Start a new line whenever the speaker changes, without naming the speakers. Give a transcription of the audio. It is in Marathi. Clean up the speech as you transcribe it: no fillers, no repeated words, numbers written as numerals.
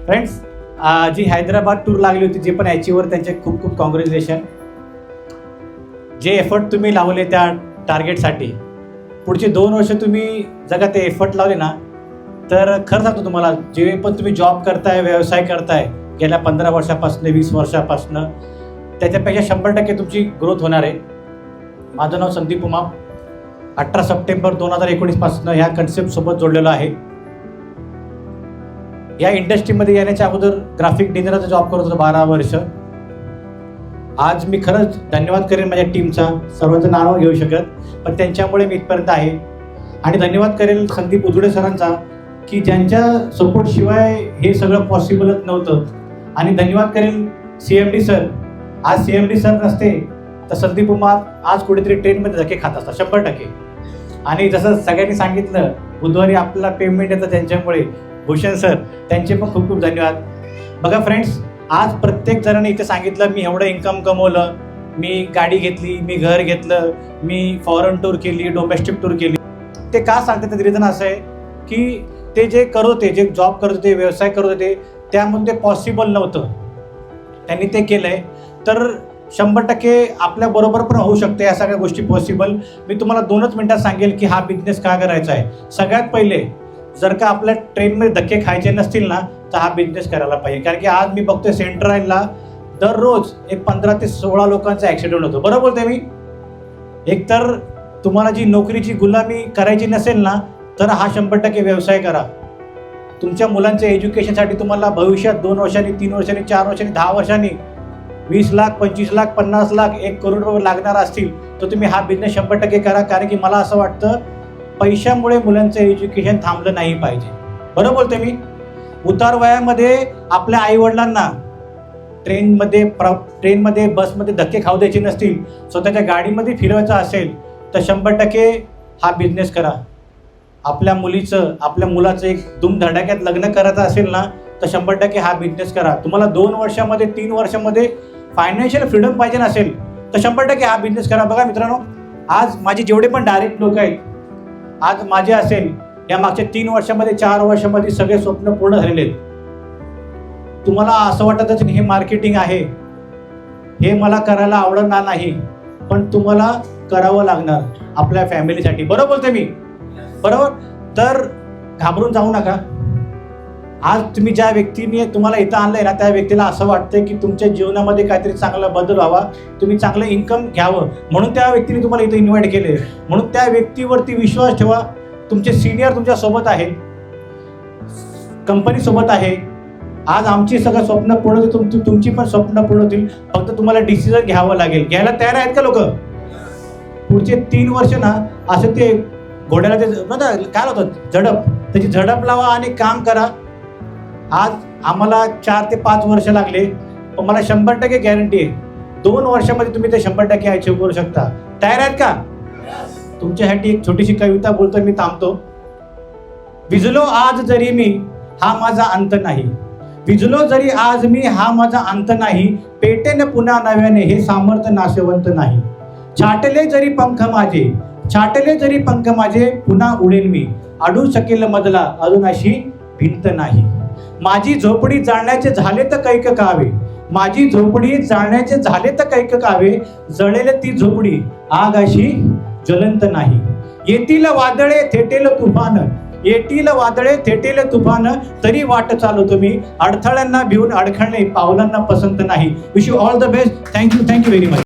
फ्रेंड्स, जी हैदराबाद टूर लागली होती जे पण याचीवर त्यांचे खूप खूप कॉंग्रॅच्युलेशन. जे एफर्ट तुम्ही लावले त्या टार्गेटसाठी, पुढचे 2 वर्ष तुम्ही जगा ते एफर्ट लावले ना, तर खरं सांगतो तुम्हाला, जे पण तुम्ही जॉब करताय, व्यवसाय करताय गेल्या 15 वर्षापासून 20 वर्षापासून, त्याच्यापेक्षा 100% तुमची ग्रोथ होणार आहे. माझं नाव संदीप उमाप. 18 सप्टेंबर 2019 पासून ह्या कन्सेप्टसोबत जोडलेलो आहे. या इंडस्ट्रीमध्ये येण्याच्या अगोदर ग्राफिक डिझायनरचा जॉब करत होतो 12 वर्ष. आज मी खरंच धन्यवाद करेन माझ्या टीमचा, सर्वांचं नाव घेऊ शकत, पण त्यांच्यामुळे मी इथपर्यंत आहे. आणि धन्यवाद करेल संदीप उजडे सरांचा, की ज्यांच्या सपोर्टशिवाय हे सगळं पॉसिबलच नव्हतं. आणि धन्यवाद करेल CMD सर. आज CMD सर नसते तर संदीप उमाप आज कुठेतरी ट्रेनमध्ये धक्के खात असतात 100%. आणि जसं सगळ्यांनी सांगितलं, बुधवारी आपल्याला पेमेंट येतं त्यांच्यामुळे. भूषण सर, त्यांचे पण खूप खूप धन्यवाद. बघा फ्रेंड्स, आज प्रत्येक जणांनी इथे सांगितलं मी एवढं इन्कम कमवलं, मी गाडी घेतली, मी घर घेतलं, मी फॉरेन टूर केली, डोमेस्टिक टूर केली. ते का सांगतात त्याचं रिझन असं आहे की ते जे करत होते, जे जॉब करत होते, व्यवसाय करत होते, त्यामध्ये ते पॉसिबल नव्हतं. त्यांनी ते केलं आहे, तर 100% आपल्याबरोबर पण होऊ शकते या सगळ्या गोष्टी पॉसिबल. मी तुम्हाला 2च मिनिटात सांगेल की हा बिझनेस का करायचा आहे. सगळ्यात पहिले, जर का आपल्या ट्रेनमध्ये धक्के खायचे नसतील ना, तर हा बिझनेस करायला पाहिजे. कारण की आज मी बघतोय सेंट्रलला दररोज एक 15 ते 16 लोकांचा ॲक्सिडेंट होतो. बरोबर बोलतोय मी. एकतर तुम्हाला जी नोकरीची गुलामी करायची नसेल ना, तर हा 100% व्यवसाय करा. तुमच्या मुलांच्या एज्युकेशनसाठी तुम्हाला भविष्यात 2 वर्षांनी, 3 वर्षांनी, 4 वर्षांनी, 10 वर्षांनी 20 लाख, 25 लाख, 50 लाख, 1 करोड रुपये लागणार असतील, तर तुम्ही हा बिझनेस 100% करा. कारण की मला असं वाटतं, पैशामुळे मुलांचं एज्युकेशन थांबलं नाही पाहिजे. बरोबर बोलतोय मी. उतार वयामध्ये आपल्या आईवडिलांना ट्रेनमध्ये बसमध्ये धक्के खाऊ द्यायचे नसतील, स्वतःच्या गाडीमध्ये फिरवायचं असेल, तर 100% हा बिझनेस करा. आपल्या मुलाचं एक धूमधडाक्यात लग्न करायचं असेल ना, तर 100% हा बिझनेस करा. तुम्हाला 2 वर्षामध्ये, 3 वर्षामध्ये फायनान्शियल फ्रीडम पाहिजे नसेल, तर 100% हा बिझनेस करा. बघा मित्रांनो, आज माझे जेवढे पण डायरेक्ट लोक आहेत, आज माझे असेल या मागच्या 3 वर्षामध्ये, 4 वर्षामध्ये सगळे स्वप्न पूर्ण झालेले आहेत. तुम्हाला असं वाटतच हे मार्केटिंग आहे, हे मला करायला आवडणार नाही, पण तुम्हाला करावं लागणार आपल्या फॅमिलीसाठी. बरोबर बोलते मी. बरोबर. तर घाबरून जाऊ नका. आज तुम्ही ज्या व्यक्तीने तुम्हाला इथं आणलंय ना, त्या व्यक्तीला असं वाटतंय की तुमच्या जीवनामध्ये काहीतरी चांगला बदल व्हावा, तुम्ही चांगलं इन्कम घ्यावं, म्हणून त्या व्यक्तीने तुम्हाला इथं इन्व्हाइट केले. म्हणून त्या व्यक्तीवरती विश्वास ठेवा. तुमचे सिनियर तुमच्या सोबत आहेत, कंपनी सोबत आहे. आज आमची सगळं स्वप्न पूर्ण होतील, तुमची पण स्वप्न पूर्ण होतील. फक्त तुम्हाला डिसिजन घ्यावं लागेल. घ्यायला तयार आहेत का लोक? पुढचे 3 वर्ष ना असं ते घोड्याला ते काय होतं झडप, त्याची झडप लावा आणि काम करा. आज आम्हाला 4 ते 5 वर्ष लागले, पण मला 100% गॅरंटी आहे 2 वर्षामध्ये तुम्ही ते 100% अचीव करू शकता. तयार आहेत का? तुमच्यासाठी एक छोटीशी कविता बोलतो, मी थांबतो. विझलो आज जरी मी, हा माझा अंत नाही. विझलो जरी आज मी, हा माझा अंत नाही. पेटेन पुन्हा नव्याने, हे सामर्थ्य नाशवंत नाही. छाटले जरी पंख माझे, पुन्हा उडेन मी. अडू शकेल मजला, अजून अशी भिंत नाही. माझी झोपडी जाळण्याचे झाले तर कैक कावे, माझी झोपडी जाळण्याचे झाले तर कैक कावे. जळेल ती झोपडी, आग अशी ज्वलंत नाही. येतील वादळे थेटेल तुफान, तरी वाट चालवतो मी. अडथळ्यांना भिवून अडखळणे पावलांना पसंत नाही. Wish you all the best. Thank you very much.